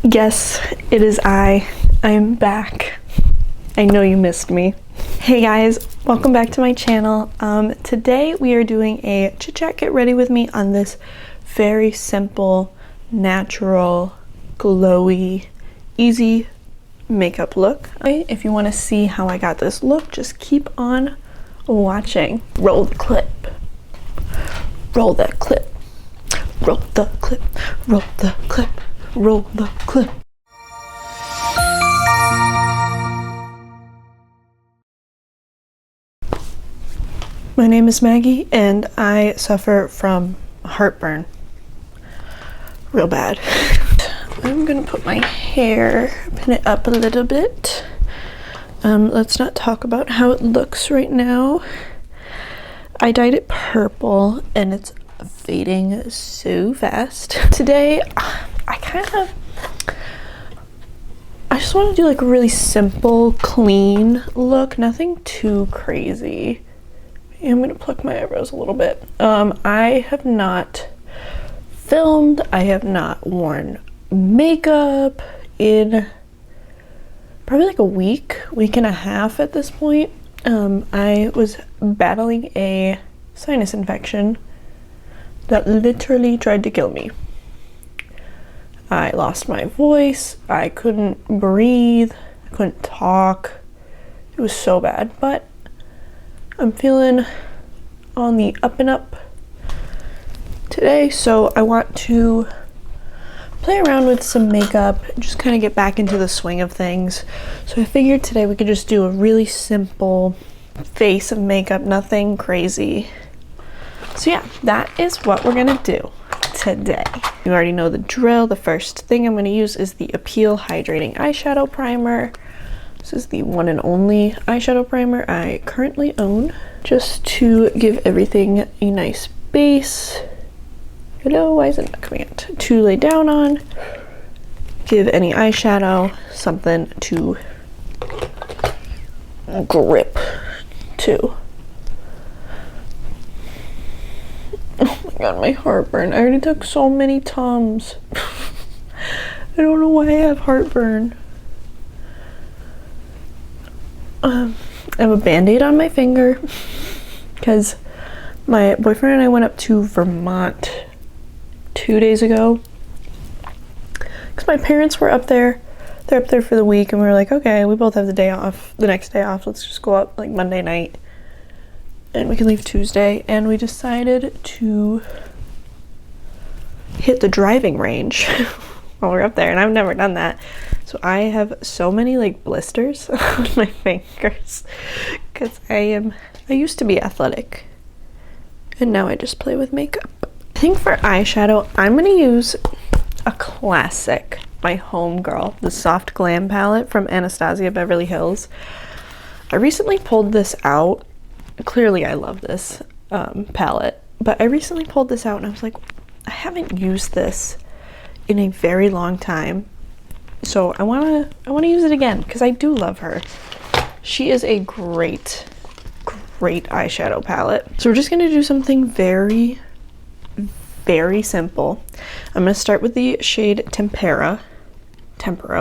Yes, it is I. I'm back. I know you missed me. Hey guys, welcome back to my channel. Today we are doing a chit chat get ready with me on this very simple, natural, glowy, easy makeup look. If you want to see how I got this look, just keep on watching. Roll the clip. Roll that clip. Roll the clip. Roll the clip. Roll the clip. My name is Maggie and I suffer from heartburn. Real bad. I'm gonna put my hair, pin it up a little bit. Let's not talk about how it looks right now. I dyed it purple and it's fading so fast. Today, I just want to do like a really simple, clean look, nothing too crazy. I'm gonna pluck my eyebrows a little bit. I have not filmed, I have not worn makeup in probably like a week and a half at this point. I was battling a sinus infection that literally tried to kill me. I lost my voice, I couldn't breathe, I couldn't talk. It was so bad, but I'm feeling on the up and up today, so I want to play around with some makeup, just kind of get back into the swing of things. So I figured today we could just do a really simple face of makeup, nothing crazy. So yeah, that is what we're gonna do today. You already know the drill. The first thing I'm gonna use is the Appeal Hydrating Eyeshadow Primer. This is the one and only eyeshadow primer I currently own, just to give everything a nice base. Hello, why isn't that coming out? To lay down on, give any eyeshadow something to grip to. Oh my god, my heartburn. I already took so many Tums. I don't know why I have heartburn. I have a band-aid on my finger because my boyfriend and I went up to Vermont 2 days ago because my parents were up there. They're up there for the week and we were like, okay, we both have the day off, the next day off, let's just go up like Monday night and we can leave Tuesday. And we decided to hit the driving range while we're up there, and I've never done that. So I have so many like blisters on my fingers because I used to be athletic and now I just play with makeup. I think for eyeshadow, I'm gonna use a classic, my homegirl, the Soft Glam palette from Anastasia Beverly Hills. I recently pulled this out. Clearly I love this palette, but I recently pulled this out and I was like, I haven't used this in a very long time. So I wanna use it again because I do love her. She is a great eyeshadow palette. So we're just gonna do something very, very simple. I'm gonna start with the shade Tempera,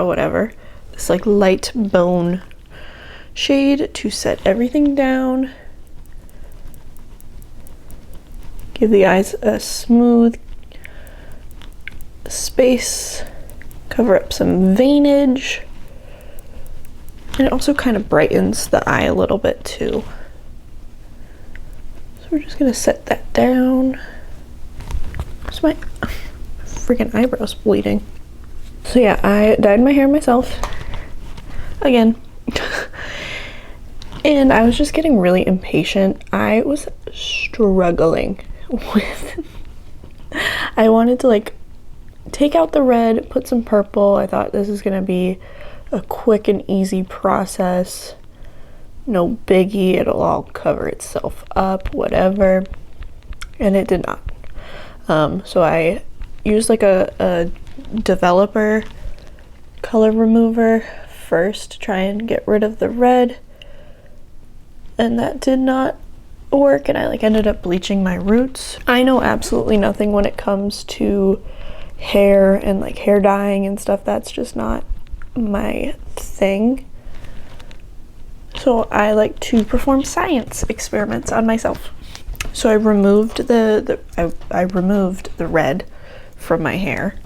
whatever. This like light bone shade to set everything down. Give the eyes a smooth space. Cover up some veinage, and it also kind of brightens the eye a little bit too. So we're just gonna set that down. Where's my freaking eyebrows bleeding? So yeah, I dyed my hair myself again. And I was just getting really impatient. I was struggling with I wanted to like take out the red, put some purple. I thought this is gonna be a quick and easy process. No biggie, it'll all cover itself up, whatever. And it did not. So I used like a developer color remover first to try and get rid of the red. And that did not work, and I like ended up bleaching my roots. I know absolutely nothing when it comes to hair and like hair dyeing and stuff. That's just not my thing. So I like to perform science experiments on myself. So I removed I removed the red from my hair,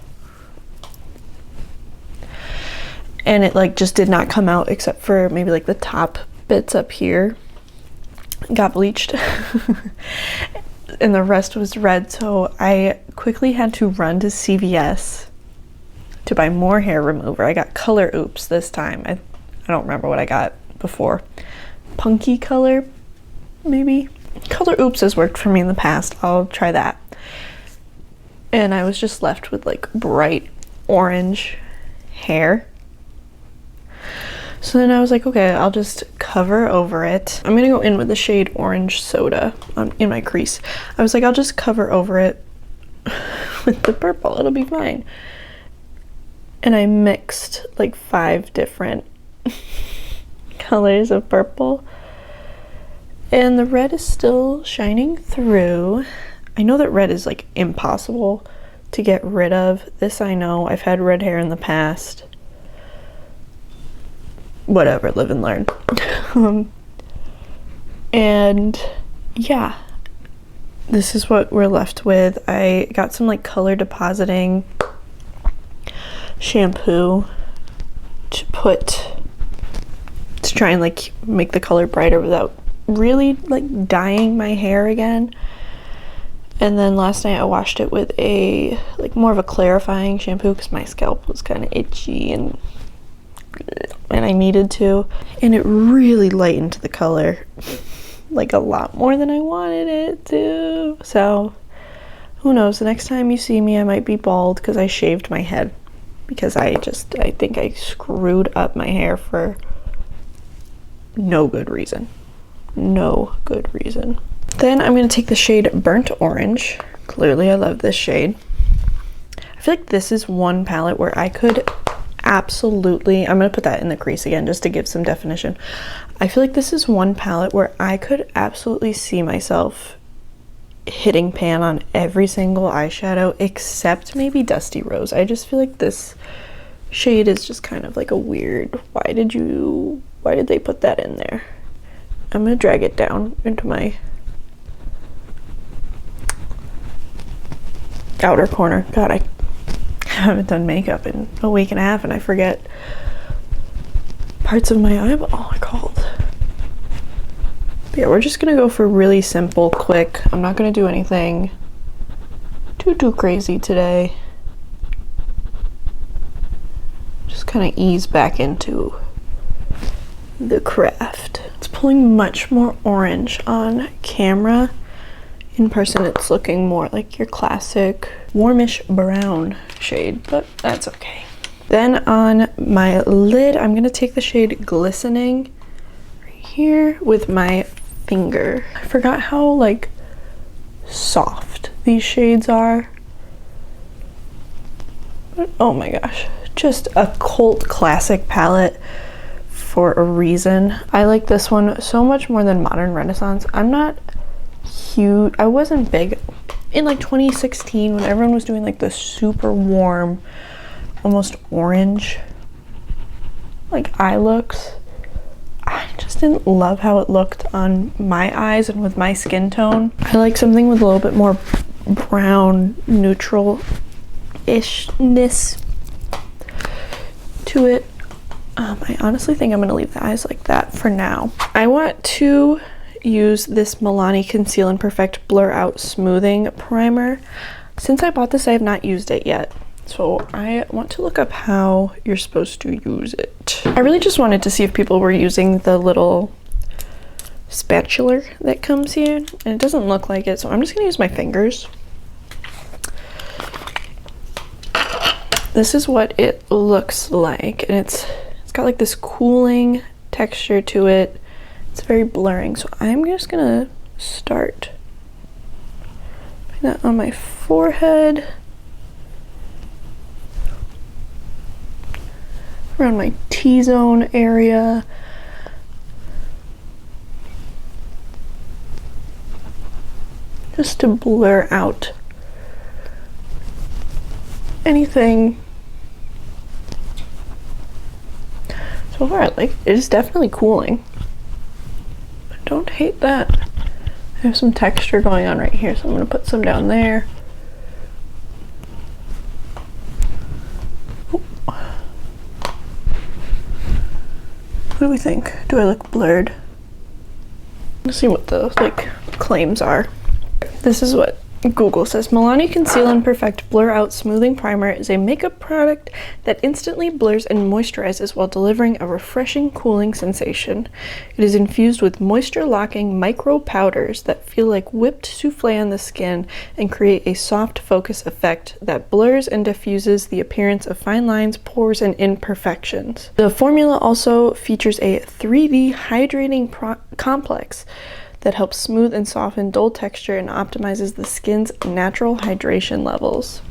and it like just did not come out except for maybe like the top bits up here got bleached. And the rest was red. So I quickly had to run to CVS to buy more hair remover. I got Color Oops this time. I don't remember what I got before. Punky color, maybe? Color Oops has worked for me in the past. I'll try that. And I was just left with like bright orange hair. So then I was like, okay, I'll just cover over it. I'm gonna go in with the shade Orange Soda in my crease. I was like, I'll just cover over it with the purple. It'll be fine. And I mixed like 5 different colors of purple. And the red is still shining through. I know that red is like impossible to get rid of. This I know. I've had red hair in the past. Whatever, live and learn. And yeah, this is what we're left with. I got some like color depositing shampoo to try and like make the color brighter without really like dyeing my hair again. And then last night I washed it with a like more of a clarifying shampoo because my scalp was kind of itchy and I needed to, and it really lightened the color like a lot more than I wanted it to. So who knows, the next time you see me I might be bald because I shaved my head, because I think I screwed up my hair for no good reason. No good reason. Then I'm going to take the shade Burnt Orange. Clearly I love this shade. I feel like this is one palette where I could absolutely, I'm going to put that in the crease again just to give some definition. I feel like this is one palette where I could absolutely see myself hitting pan on every single eyeshadow except maybe Dusty Rose. I just feel like this shade is just kind of like a weird, why did they put that in there? I'm going to drag it down into my outer corner. God, I haven't done makeup in a week and a half and I forget parts of my eyeball are called. But yeah, we're just gonna go for really simple, quick. I'm not gonna do anything too crazy today. Just kind of ease back into the craft. It's pulling much more orange on camera. In person it's looking more like your classic warmish brown shade, but that's okay. Then on my lid, I'm gonna take the shade Glistening right here with my finger. I forgot how like soft these shades are. But, oh my gosh, just a cult classic palette for a reason. I like this one so much more than Modern Renaissance. I'm not huge, I wasn't big in like 2016 when everyone was doing like the super warm, almost orange like eye looks. I just didn't love how it looked on my eyes and with my skin tone. I like something with a little bit more brown neutral-ishness to it. I honestly think I'm gonna leave the eyes like that for now. I want to use this Milani Conceal and Perfect Blur Out Smoothing Primer. Since I bought this, I have not used it yet. So I want to look up how you're supposed to use it. I really just wanted to see if people were using the little spatula that comes here, and it doesn't look like it, so I'm just gonna use my fingers. This is what it looks like, and it's got like this cooling texture to it. It's very blurring, so I'm just gonna start putting that on my forehead, around my T-zone area, just to blur out anything. So far, like, it is definitely cooling. I don't hate that. I have some texture going on right here, so I'm gonna put some down there. Oh. What do we think? Do I look blurred? Let's see what the, like, claims are. This is what Google says. Milani Conceal and Perfect Blur Out Smoothing Primer is a makeup product that instantly blurs and moisturizes while delivering a refreshing, cooling sensation. It is infused with moisture-locking micro powders that feel like whipped souffle on the skin and create a soft focus effect that blurs and diffuses the appearance of fine lines, pores, and imperfections. The formula also features a 3D hydrating complex that helps smooth and soften dull texture and optimizes the skin's natural hydration levels.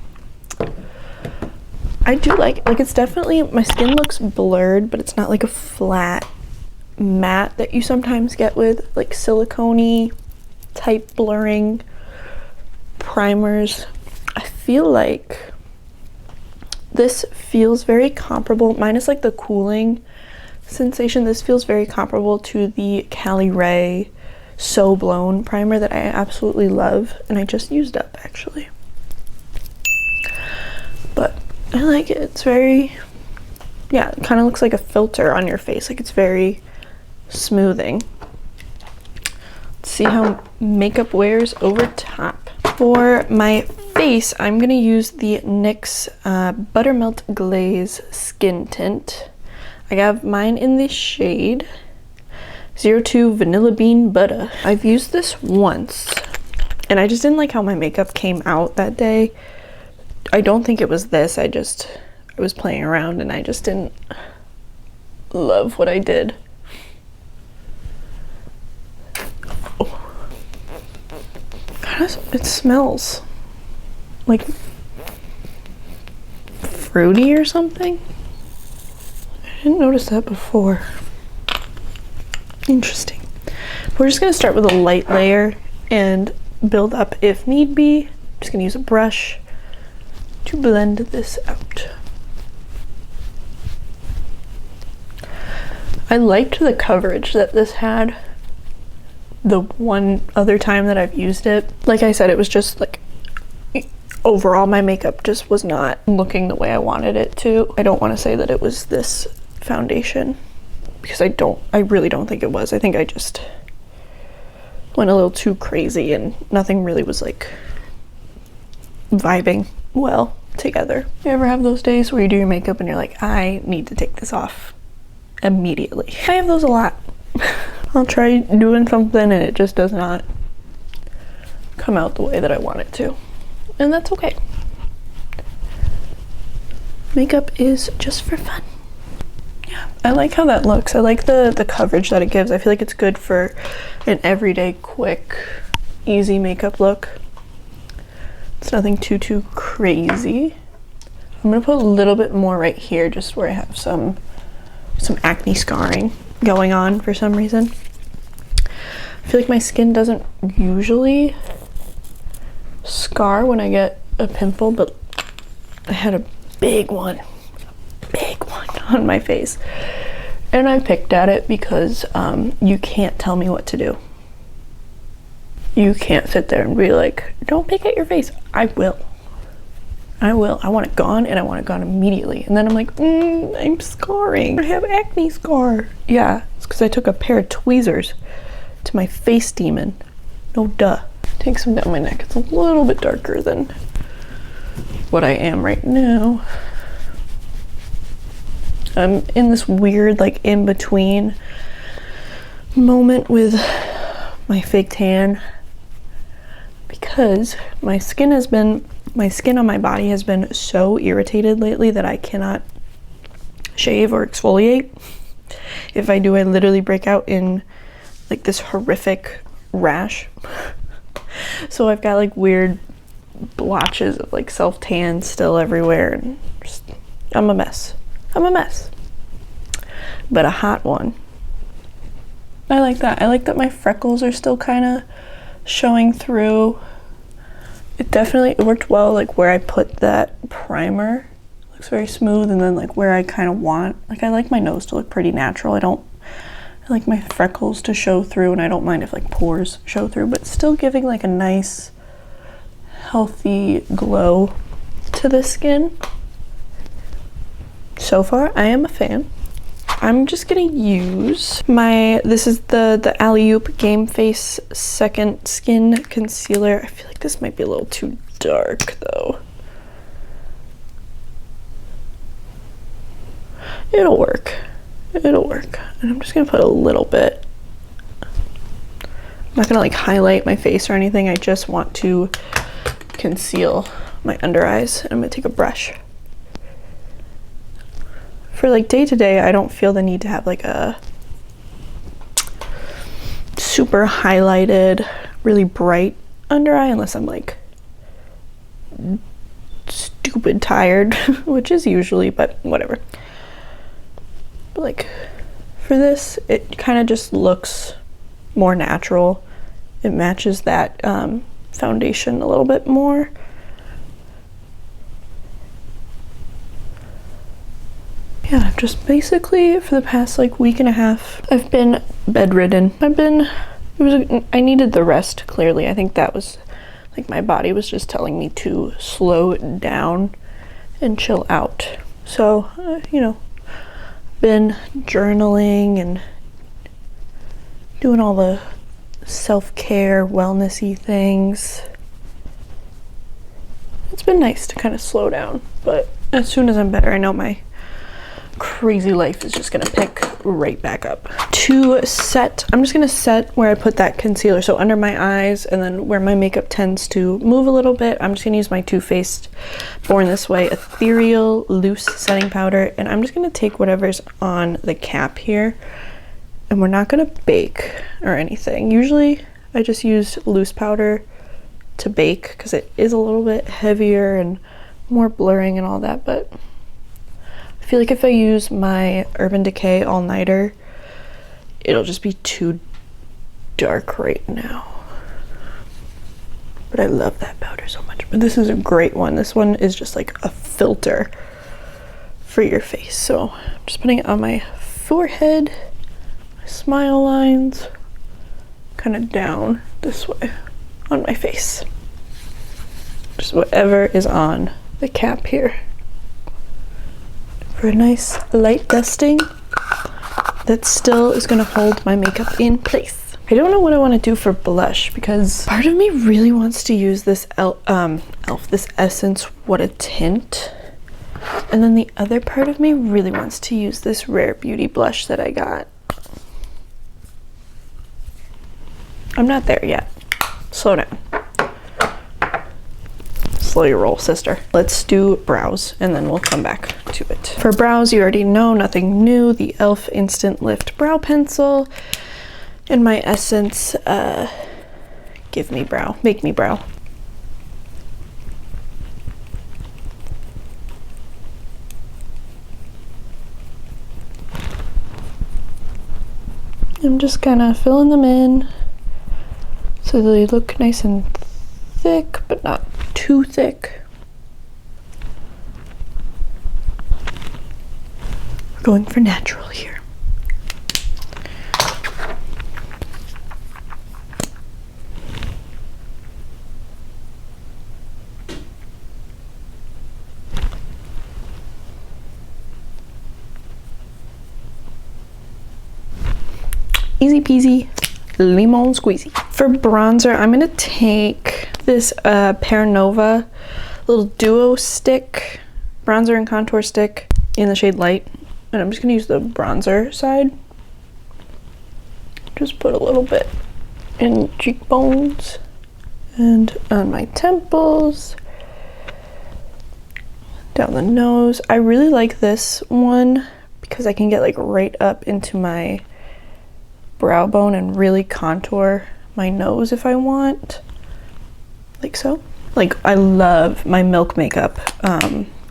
I do like it's definitely, my skin looks blurred, but it's not like a flat matte that you sometimes get with like silicone-y type blurring primers. I feel like this feels very comparable, minus like the cooling sensation. This feels very comparable to the Cali Ray So Blown primer that I absolutely love, and I just used up actually. But I like it. It's very, yeah, it kind of looks like a filter on your face. Like, it's very smoothing. Let's see how makeup wears over top. For my face, I'm gonna use the NYX Buttermelt Glaze Skin Tint. I have mine in the shade 02 Vanilla Bean Butter. I've used this once, and I just didn't like how my makeup came out that day. I don't think it was this. I was playing around and I just didn't love what I did. Oh. It smells like fruity or something. I didn't notice that before. Interesting. We're just gonna start with a light layer and build up if need be. I'm just gonna use a brush to blend this out. I liked the coverage that this had the one other time that I've used it. Like I said, it was just like, overall my makeup just was not looking the way I wanted it to. I don't want to say that it was this foundation, because I really don't think it was. I think I just went a little too crazy and nothing really was like vibing well together. You ever have those days where you do your makeup and you're like, I need to take this off immediately? I have those a lot. I'll try doing something and it just does not come out the way that I want it to. And that's okay. Makeup is just for fun. Yeah, I like how that looks. I like the coverage that it gives. I feel like it's good for an everyday, quick, easy makeup look. It's nothing too crazy. I'm gonna put a little bit more right here, just where I have some acne scarring going on for some reason. I feel like my skin doesn't usually scar when I get a pimple, but I had a big one on my face, and I picked at it because you can't tell me what to do. You can't sit there and be like, don't pick at your face. I will. I want it gone, and I want it gone immediately. And then I'm like, I'm scarring. I have acne scar. Yeah, it's because I took a pair of tweezers to my face demon. No duh. Take some down my neck. It's a little bit darker than what I am right now. I'm in this weird, like, in-between moment with my fake tan, because my skin on my body has been so irritated lately that I cannot shave or exfoliate. If I do, I literally break out in like this horrific rash. So I've got like weird blotches of like self-tan still everywhere, and just, I'm a mess. But a hot one. I like that. I like that my freckles are still kind of showing through. it worked well, like where I put that primer. It looks very smooth, and then like where I kind of want, like I like my nose to look pretty natural. I like my freckles to show through, and I don't mind if like pores show through, but still giving like a nice healthy glow to the skin. So far I am a fan. I'm just gonna use this is the Alleyoop Game Face Second Skin Concealer. I feel like this might be a little too dark though. It'll work. It'll work. And I'm just gonna put a little bit. I'm not gonna like highlight my face or anything. I just want to conceal my under eyes. I'm gonna take a brush. For like day to day, I don't feel the need to have like a super highlighted, really bright under eye unless I'm like stupid tired, which is usually, but whatever. But like for this, it kind of just looks more natural. It matches that foundation a little bit more. Yeah, I've just basically for the past like week and a half, I've been bedridden. I needed the rest, clearly. I think that was like my body was just telling me to slow down and chill out. So, you know, been journaling and doing all the self-care, wellnessy things. It's been nice to kind of slow down, but as soon as I'm better, I know my crazy life is just gonna pick right back up. To set, I'm just gonna set where I put that concealer, so under my eyes and then where my makeup tends to move a little bit. I'm just gonna use my Too Faced Born This Way Ethereal Loose Setting Powder, and I'm just gonna take whatever's on the cap here, and we're not gonna bake or anything. Usually I just use loose powder to bake because it is a little bit heavier and more blurring and all that, but I feel like if I use my Urban Decay All-Nighter, it'll just be too dark right now. But I love that powder so much. But this is a great one. This one is just like a filter for your face. So I'm just putting it on my forehead, my smile lines, kind of down this way on my face. Just whatever is on the cap here. For a nice light dusting that still is going to hold my makeup in place. I don't know what I want to do for blush because part of me really wants to use this this Essence What a Tint, and then the other part of me really wants to use this Rare Beauty blush that I got. I'm not there yet. Slow down. Slow your roll, sister. Let's do brows and then we'll come back to it. For brows, you already know, nothing new. The e.l.f. Instant Lift Brow Pencil and my Essence Give Me Brow, Make Me Brow. I'm just kind of filling them in so they look nice and thick, but not too thick. We're going for natural here. Easy peasy, lemon squeezy. For bronzer, I'm gonna take this Pearnova little duo stick, bronzer and contour stick in the shade Light, and I'm just gonna use the bronzer side. Just put a little bit in cheekbones and on my temples, down the nose. I really like this one because I can get like right up into my brow bone and really contour my nose if I want, like so. Like I love my Milk Makeup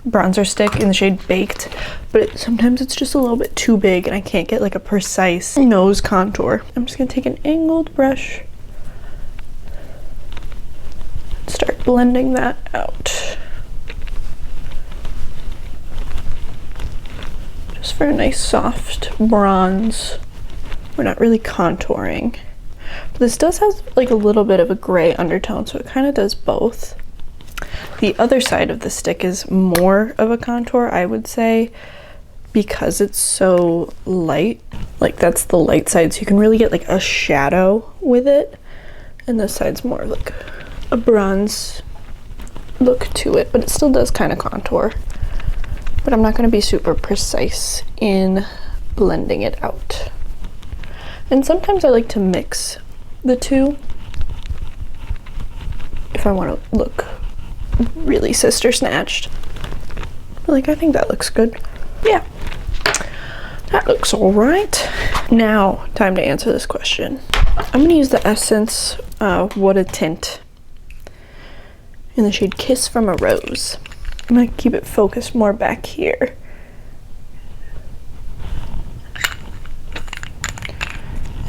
bronzer stick in the shade Baked, but sometimes it's just a little bit too big and I can't get like a precise nose contour. I'm just gonna take an angled brush and start blending that out. Just for a nice soft bronze. We're not really contouring. But this does have like a little bit of a gray undertone, so it kind of does both. The other side of the stick is more of a contour, I would say, because it's so light. Like that's the light side, so you can really get like a shadow with it. And this side's more of like a bronze look to it, but it still does kind of contour. But I'm not going to be super precise in blending it out. And sometimes I like to mix the two if I want to look really sister snatched. Like, I think that looks good. Yeah, that looks all right. Now, time to answer this question. I'm going to use the Essence What a Tint in the shade Kiss from a Rose. I'm going to keep it focused more back here.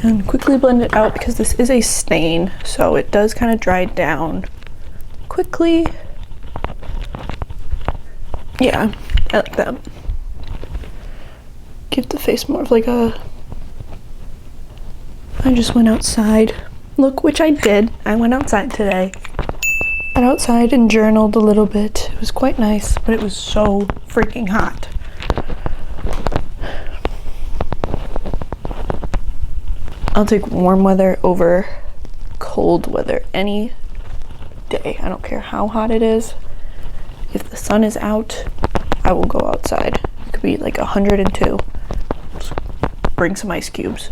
And quickly blend it out because this is a stain, so it does kind of dry down quickly. Yeah, I like that. Give the face more of like a I just went outside look, which I did. I went outside today. Got outside and journaled a little bit. It was quite nice, but it was so freaking hot. I'll take warm weather over cold weather any day. I don't care how hot it is. If the sun is out, I will go outside. It could be like 102. Just bring some ice cubes.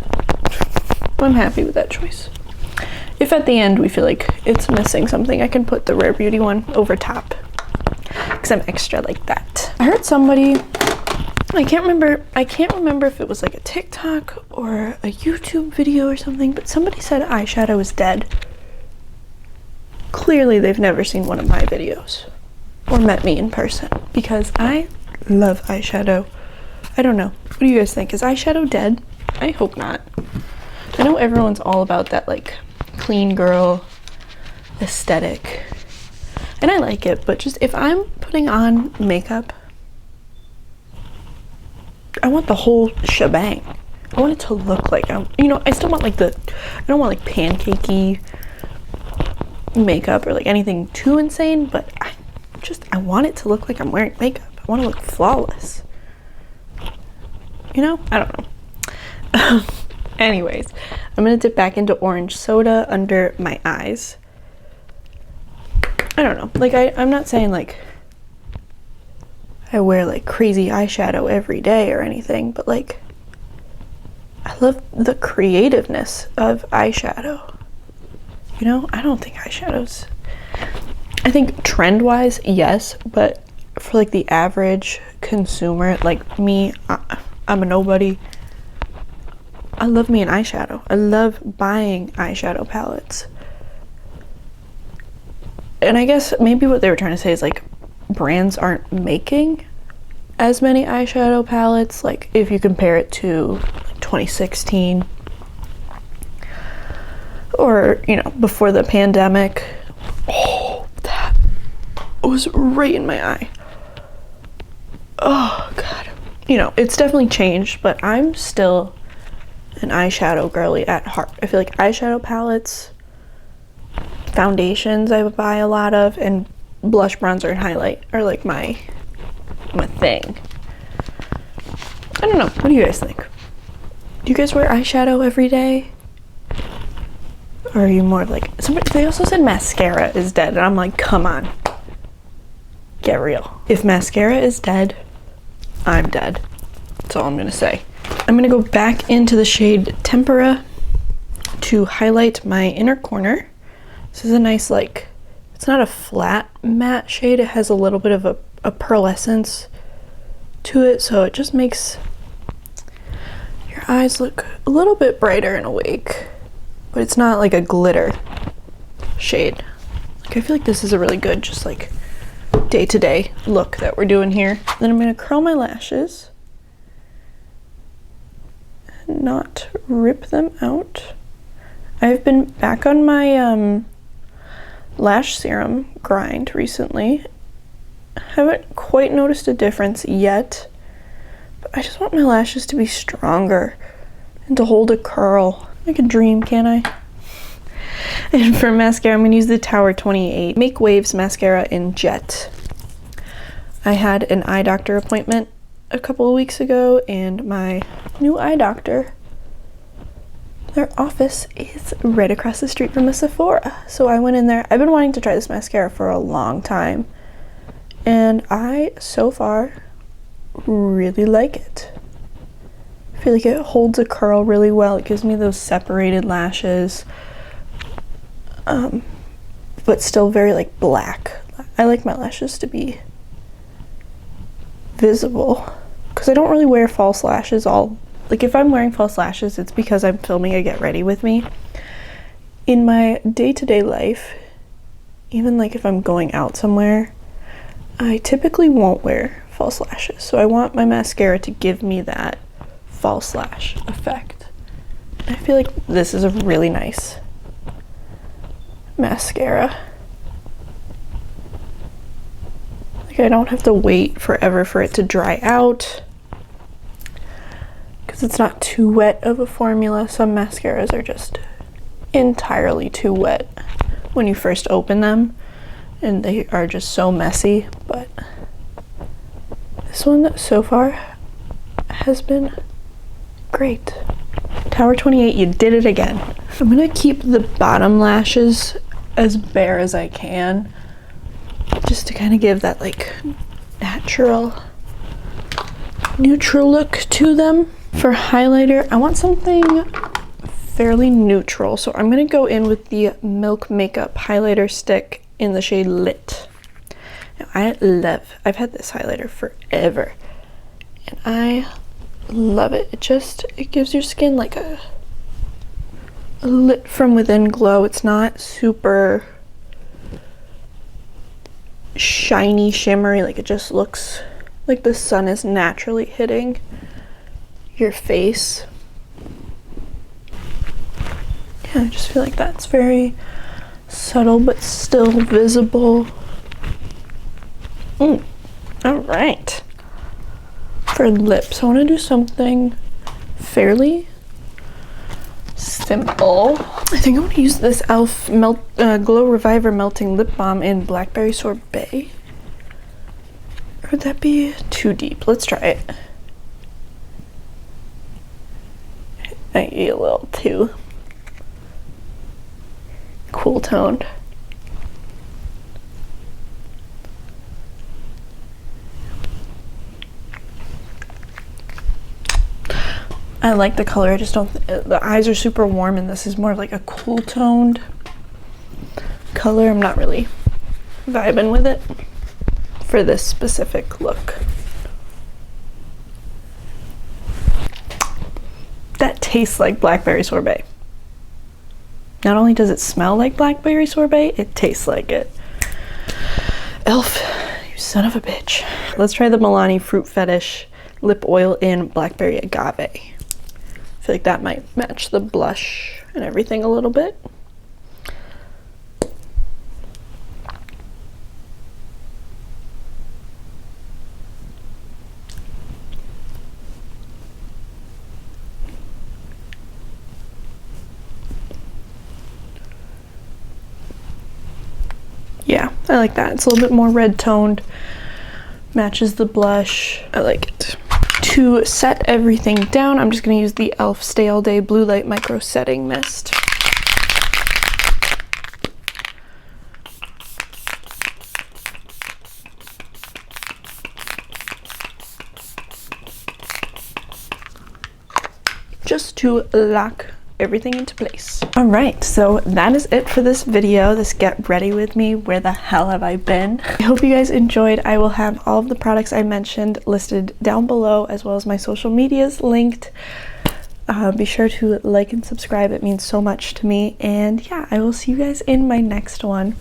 I'm happy with that choice. If at the end we feel like it's missing something, I can put the Rare Beauty one over top because I'm extra like that. I heard somebody, I can't remember if it was like a TikTok or a YouTube video or something, but somebody said eyeshadow is dead. Clearly they've never seen one of my videos or met me in person, because I love eyeshadow. I don't know. What do you guys think? Is eyeshadow dead? I hope not. I know everyone's all about that like clean girl aesthetic, and I like it, but just if I'm putting on makeup, I want the whole shebang. I want it to look like I'm, you know, I still want like I don't want like pancakey makeup or like anything too insane, but I want it to look like I'm wearing makeup. I want to look flawless. You know? I don't know. Anyways, I'm gonna dip back into orange soda under my eyes. I don't know. Like, I'm not saying like I wear like crazy eyeshadow every day or anything, but like I love the creativeness of eyeshadow. You know, I don't think eyeshadows, I think trend-wise, yes, but for like the average consumer like me, I'm a nobody. I love me an eyeshadow. I love buying eyeshadow palettes. And I guess maybe what they were trying to say is like brands aren't making as many eyeshadow palettes, like if you compare it to 2016 or, you know, before the pandemic. Oh, that was right in my eye. Oh god. You know, it's definitely changed, but I'm still an eyeshadow girly at heart. I feel like eyeshadow palettes, foundations I would buy a lot of, and blush, bronzer, and highlight are like my thing. I don't know. What do you guys think? Do you guys wear eyeshadow every day? Or are you more of like, they also said mascara is dead, and I'm like, come on. Get real. If mascara is dead, I'm dead. That's all I'm gonna say. I'm gonna go back into the shade Tempera to highlight my inner corner. This is a nice, like, it's not a flat matte shade. It has a little bit of a pearlescence to it, so it just makes your eyes look a little bit brighter and awake, but it's not like a glitter shade. Like, I feel like this is a really good just like day-to-day look that we're doing here. Then I'm gonna curl my lashes and not rip them out. I've been back on my lash serum grind recently. Haven't quite noticed a difference yet, but I just want my lashes to be stronger and to hold a curl. Like a dream, can't I? And for mascara, I'm going to use the Tower 28 Make Waves Mascara in Jet. I had an eye doctor appointment a couple of weeks ago, and my new eye doctor, their office is right across the street from a Sephora. So I went in there. I've been wanting to try this mascara for a long time, and I, so far, really like it. I feel like it holds a curl really well. It gives me those separated lashes, but still very like black. I like my lashes to be visible because I don't really wear false lashes like if I'm wearing false lashes, it's because I'm filming a Get Ready With Me. In my day-to-day life, even like if I'm going out somewhere, I typically won't wear false lashes. So I want my mascara to give me that false lash effect. I feel like this is a really nice mascara. Like I don't have to wait forever for it to dry out because it's not too wet of a formula. Some mascaras are just entirely too wet when you first open them, and they are just so messy, but this one so far has been great. Tower 28, you did it again. I'm gonna keep the bottom lashes as bare as I can, just to kind of give that like natural, neutral look to them. For highlighter, I want something fairly neutral, so I'm gonna go in with the Milk Makeup highlighter stick in the shade Lit. Now I've had this highlighter forever, and I love it. It gives your skin like a lit from within glow. It's not super shiny, shimmery, like it just looks like the sun is naturally hitting your face. Yeah, I just feel like that's very subtle but still visible. All right. For lips, I want to do something fairly simple. I think I'm going to use this e.l.f. Glow Reviver Melting Lip Balm in Blackberry Sorbet. Or would that be too deep? Let's try it. Might be a little too cool toned. I like the color, I just don't, the eyes are super warm and this is more of like a cool toned color. I'm not really vibing with it for this specific look. That tastes like Blackberry Sorbet. Not only does it smell like Blackberry Sorbet, it tastes like it. e.l.f., you son of a bitch. Let's try the Milani Fruit Fetish Lip Oil in Blackberry Agave. I feel like that might match the blush and everything a little bit. Yeah, I like that. It's a little bit more red toned, matches the blush. I like it. To set everything down, I'm just going to use the e.l.f. Stay All Day Blue Light Micro Setting Mist. Just to lock everything into place. All right, so that is it for this video, this Get Ready With Me. Where the hell have I been? I hope you guys enjoyed. I will have all of the products I mentioned listed down below, as well as my social medias linked. Be sure to like and subscribe. It means so much to me. And yeah, I will see you guys in my next one.